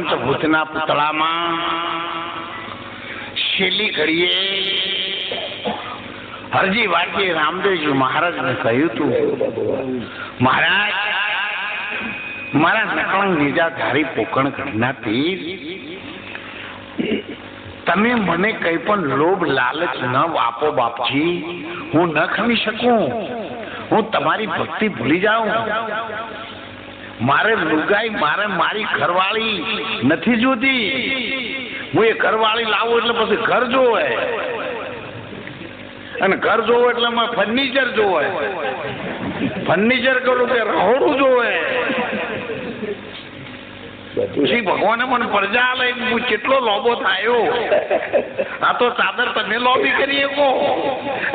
પંચભૂતના પુતળામાં છેલ્લી ઘડીએ હરજી વારજી રામદેવજી મહારાજને કહ્યું હતું, મહારાજ, મારા નકળંગ નિજાધારી પોકણ ઘડીના પીર, તમે મને કઈ પણ લોભ લાલચ ન આપો બાપજી, હું ન ખમી શકું, હું તમારી ભક્તિ ભૂલી જાઉં. મારે લુગાઈ, મારે મારી ઘરવાળી નથી જોતી. હું એ ઘરવાળી લાવું એટલે પછી ઘર જોવે, અને ઘર જોવે એટલે ફર્નિચર જોવે, ફર્નિચર કરું કે રહોડું જોવે. પછી ભગવાને મને પ્રજા લઈ, હું કેટલો લોભો થયો. આ તો ચાદર તમે લોબી કરી શકો,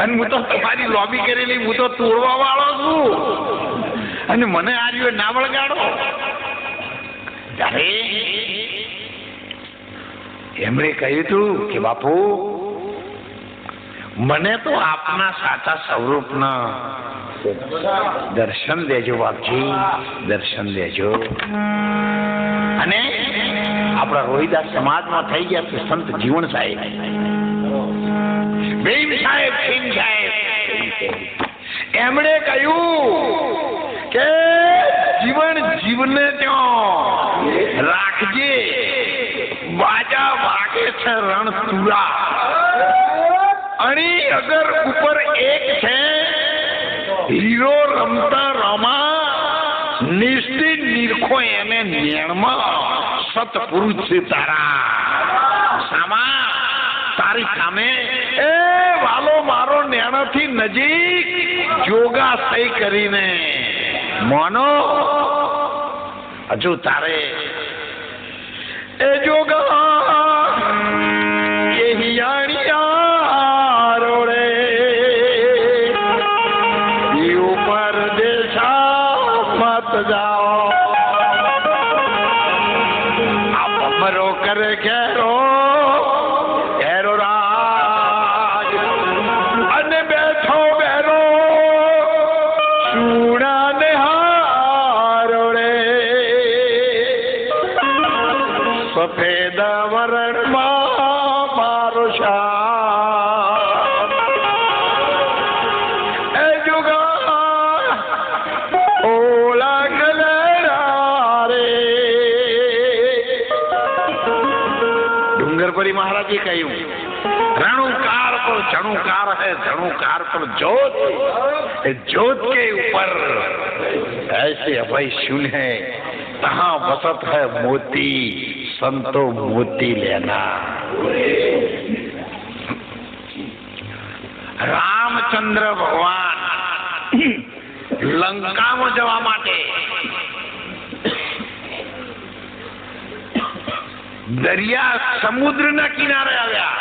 અને હું તો તમારી લોબી કરેલી, હું તો તોડવા વાળો છું, અને મને આ રહ્યો ના વળગાડો. ત્યારે એમણે કહ્યું હતું કે બાપુ, મને તો આપના સાચા સ્વરૂપના દર્શન દેજો બાપજી, દર્શન દેજો. અને આપણા રોહિદાસ સમાજમાં થઈ ગયા છે સંત જીવન સાહેબ, બેન સાહેબ, સિંહ સાહેબ, એમણે કહ્યું કે જીવન જીવને ત્યાં રાખજે, બાજા વાગે છે રણતુરા, અણી અગર ઉપર એક છે, હીરો રમતા રમા, નિશ્ચિત નિરખો એને નેણમાં, સતપુરુષ છે તારા સામા, તારી સામે એ વાલો મારો નેણથી નજીક જોગા સહી કરીને મોનો, હજુ તારે એ જોગા એ હિયાણિયા રોડે ઉપર દેશા મત જાઓ, આ બમરો કરે ઘેરો ઘેરો રાજ, અને બેઠો બેરો સુણા ને હારો રે, સફેદ વરણમાં મારો શાહ, એ જુગા ઓલા ગલેરા રે. ડુંગરપરી મહારાજે કહ્યું, रणुकार पर झणुकार है, झणुकार पर ज्योत, ज्योत के ऊपर ऐसे अभय शून्य है, तहाँ बसत है मोती, संतो मोती लेना. રામચંદ્ર ભગવાન લંકામાં જવા માટે દરિયા સમુદ્રના કિનારે આવ્યા.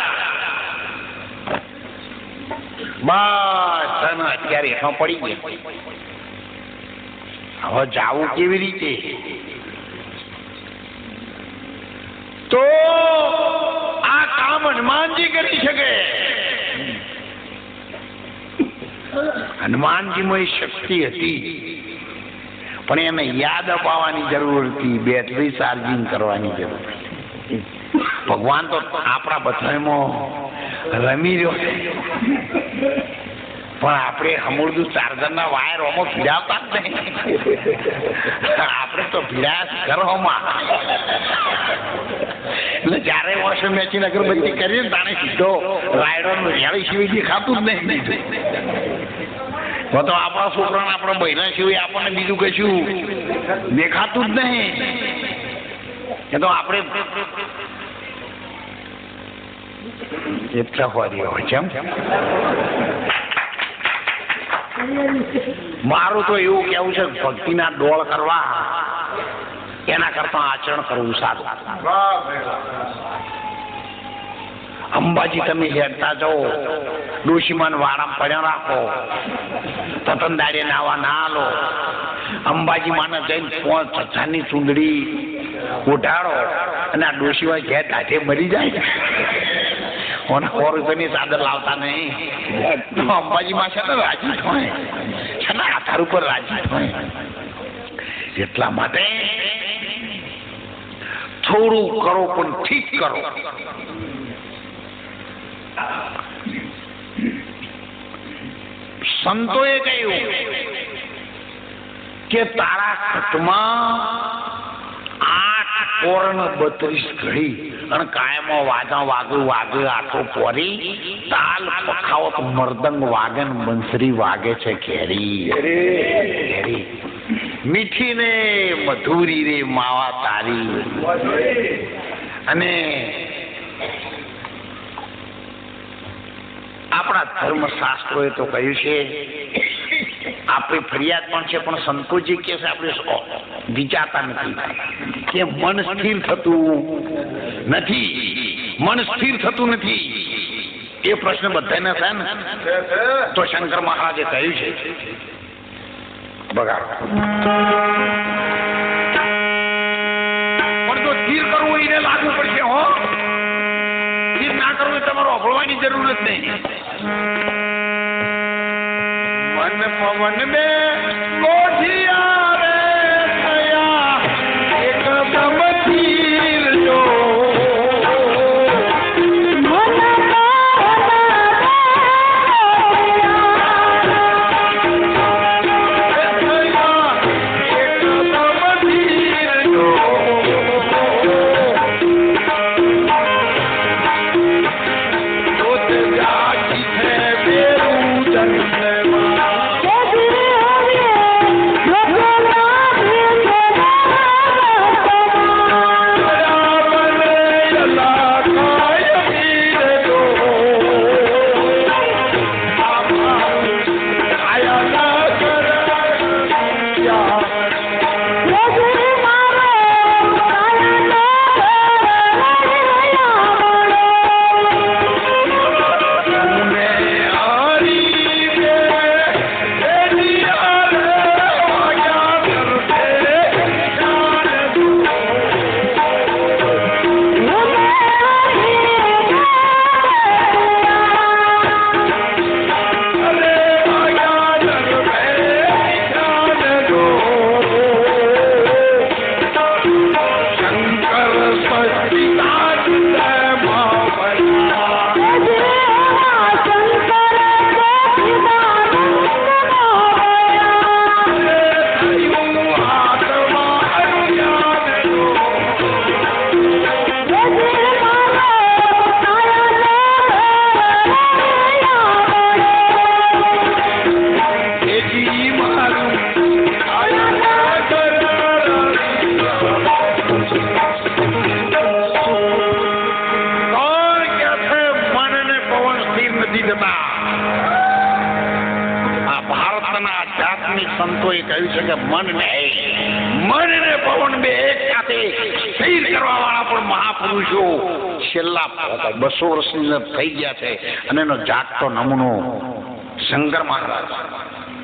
બસ અત્યારે હેઠો પડી ગયો. હવે જાવું કેવી રીતે? તો આ કામ હનુમાનજી કરી શકે. હનુમાનજીમાં શક્તિ હતી, પણ એને યાદ અપાવવાની જરૂર હતી, બેટરી ચાર્જિંગ કરવાની જરૂર હતી. ભગવાન તો આપણા બધામાં રમી રહ્યો છે, પણ આપણે હમુરદું ચાર્જરના વાયર ઓમાં ભીડાવતા જ નહીં. આપણે તો ભીડાયા ઘરોમાં. એટલે જયારે વર્ષે મેચીને અગરબત્તી કરીએ ને તાણે સીધો રાયડોનું હેળી સિવાય દેખાતું જ નહીં. તો આપણા છોકરાને આપણા બહેના સિવાય આપણને બીજું કશું દેખાતું જ નહીં. એ તો આપણે એટલા હોરી હોય છે. મારું તો એવું કેવું છે, ભક્તિના ડોળ કરવા એના કરતા આચરણ કરવું સારું. અંબાજી તમે હેરતા જાઓ, ડોશીમાન વાળામાં પડ્યા રાખો, તતનદાડે નાવા ના લો, અંબાજી માને જઈને 5,000ની ચૂંદડી ઉઠાડો, અને આ ડોશીમાં ઘેર દાઢે મરી જાય. 100 રૂપિયાની ચાદર લાવતા નહીં. અંબાજીમાં છે ને રાજી થાય છે ને, આધાર ઉપર રાજી થાય. એટલા માટે થોડું કરો પણ ઠીક કરો. સંતોએ કહ્યું કે તારા ખટમાં 8 કોરણ 32 ઘડી અને કાયમો વાજા વાગે આટો પોરી તાલ પખાવત મરદંગ વાગે ને બંસરી વાગે છે ઘેરી મીઠી ને મધુરી રે માવા તારી. અને આપણા ધર્મશાસ્ત્રોએ તો કહ્યું છે, આપણી ફરિયાદ પણ છે, પણ સંતોષજી કે છે આપણે વિચારતા નથી કે મન સ્થિર થતું નથી. એ પ્રશ્ન બધાને છે ને, તો શંકર મહારાજે કહ્યું છે બગાડ પણ જો સ્થિર કરવું એને લાગુ પડશે. હો, સ્થિર ના કરવું તમારે અભળવાની જરૂર જ નહીં. મન પવન બે લોઢિયા રે થયા એકદમ સ્થિર જો. સંતોએ કહ્યું છે કે મન ને પવન બે એક સાથે સ્થિર કરવા વાળા પણ મહાપુરુષો છેલ્લા 200 વર્ષની થઈ ગયા છે. અને એનો જાગતો નમૂનો શંકર મહારાજ.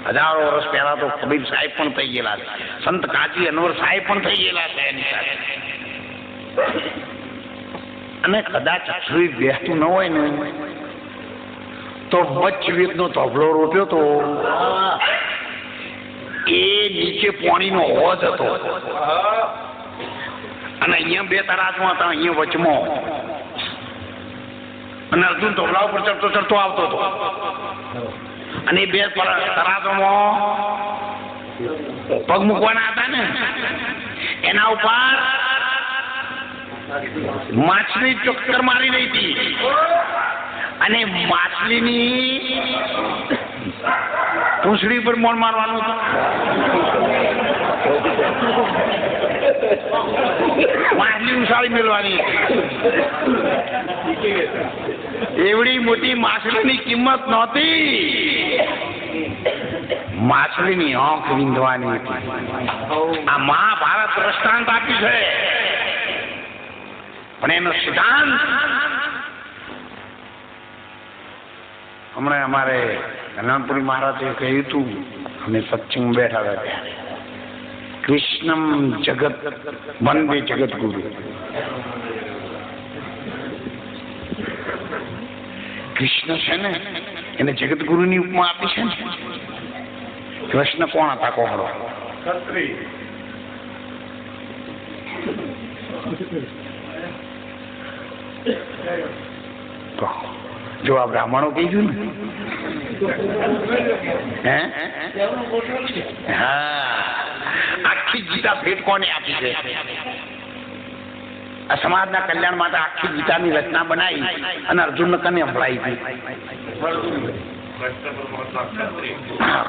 1000 વર્ષ પહેલા તો કબીર સાહેબ પણ થઈ ગયેલા છે, સંત કાજી અનવર સાહેબ પણ થઈ ગયેલા છે એની સાથે. અને કદાચ અક્ષરી બેસતું ન હોય ને તો મચ્છવેદ નો ધોબલો રોપ્યો તો એ નીચે પાણીનો હોજ હતો અને અહીંયા 2 તરાજમાં હતા, અહીંયા વચમાં, અને અર્જુન ધોબલા ઉપર ચડતો આવતો હતો. અને 2 તરાજમાં પગ મૂકવાના હતા ને, એના ઉપર માછલી ચક્કર મારી રહી હતી અને માછલીની પૂંછડી પર મોણ મારવાનું હતું. માછલી ઉછાળી મેળવાની. એવડી મોટી માછલીની કિંમત નહોતી, માછલીની આંખ વિંધવાની હતી. આ મહાભારત દ્રષ્ટાંત આપ્યું છે, પણ એનો સિદ્ધાંત હમણાં અમારે કલ્યાણપુરી મહારાજે કહ્યું હતું, અમે સત્સંગ બેઠા હતા ત્યારે, કૃષ્ણમ જગત વંદે જગત ગુરુ. કૃષ્ણ છે ને એને જગત ગુરુની ઉપમા આપી છે ને. કૃષ્ણ કોણ હતા? કોહડો જો આ બ્રાહ્મણો કીધું ને હા, આખી ગીતા ભેટ કોને આપી છે? આ સમાજના કલ્યાણ માટે આખી ગીતાની રચના બનાવી અને અર્જુનને કને સંભળાવી હતી?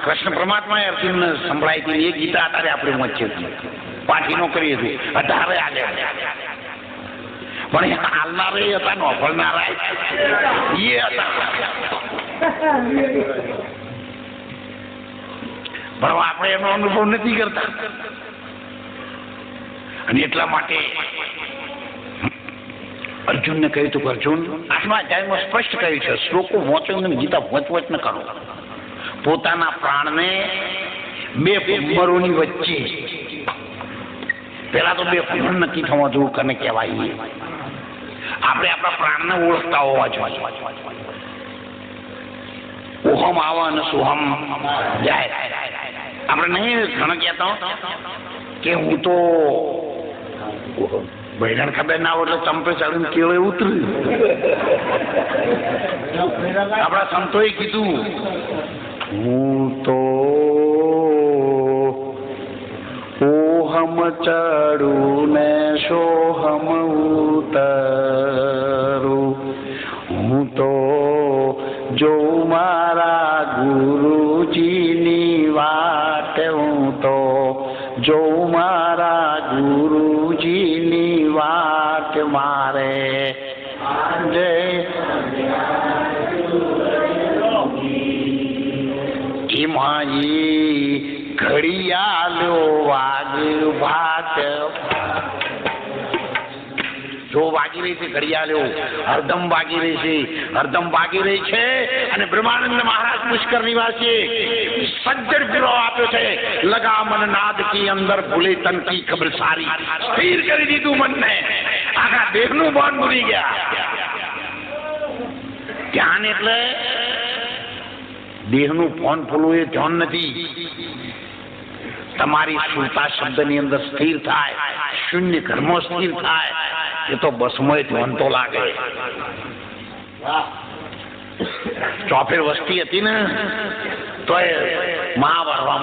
કૃષ્ણ પરમાત્માએ અર્જુનને સંભળાવી હતી. એ ગીતા અત્યારે આપણે વચ્ચે પાઠીનો કરી હતી 18 આગળ. પણ હાલનારા હતા, નોભળનારા એ હતા. પણ આપણે એનો અનુભવ નથી કરતા. અને એટલા માટે અર્જુનને કહ્યું હતું કે અર્જુન, 8મા અધ્યાયમાં સ્પષ્ટ કહ્યું છે, શ્લોકો વાંચો ને ગીતા વચ ન કરો. પોતાના પ્રાણને 2 ભમરોની વચ્ચે પેલા તો 2 ભમર નક્કી થવા જોવું કને કહેવાય. આપણે આપણા પ્રાણને ઓળખતા હોવા જોઈએ. ઓહમ આવા અને સોહમ જાય. આપણે નહીં ઘણા કહેતા કે હું તો બહેરાણ ખબર ના હોય એટલે ચંપે ચડીને કેળે ઉતર્યું. આપણા સંતોએ કીધું હું તો ઓહમ ચડું ને સોહમ ઉતરું. હું તો જો મારા ગુરુજીની વાત, હું તો જો મારા ગુરુજીની વાત. મારે એમાં ઘડિયાળો વાગ ભાત જો વાગી રહી છે, ઘડિયાળો હરદમ વાગી રહી છે, હરદમ વાગી રહી છે. અને બ્રહ્માનંદ મહારાજ પુષ્કર નિવાસી સજ્જડ વિરોહ આપ્યો છે. લગા મન નાદ કી અંદર ભૂલે તન કી ખબર સારી. સ્થિર કરી દીધું મનને. આખા દેહનું ભાન ભૂલી ગયા. ધ્યાન એટલે દેહનું ભાન ભૂલવું એ ધ્યાન નથી. તમારી સુરતા શબ્દની અંદર સ્થિર થાય, શૂન્ય ઘરમાં સ્થિર થાય, એ તો બસમોય ધ્યાન તો લાગે. ચોફેર વસ્તી હતી ને તો એ મહાભારત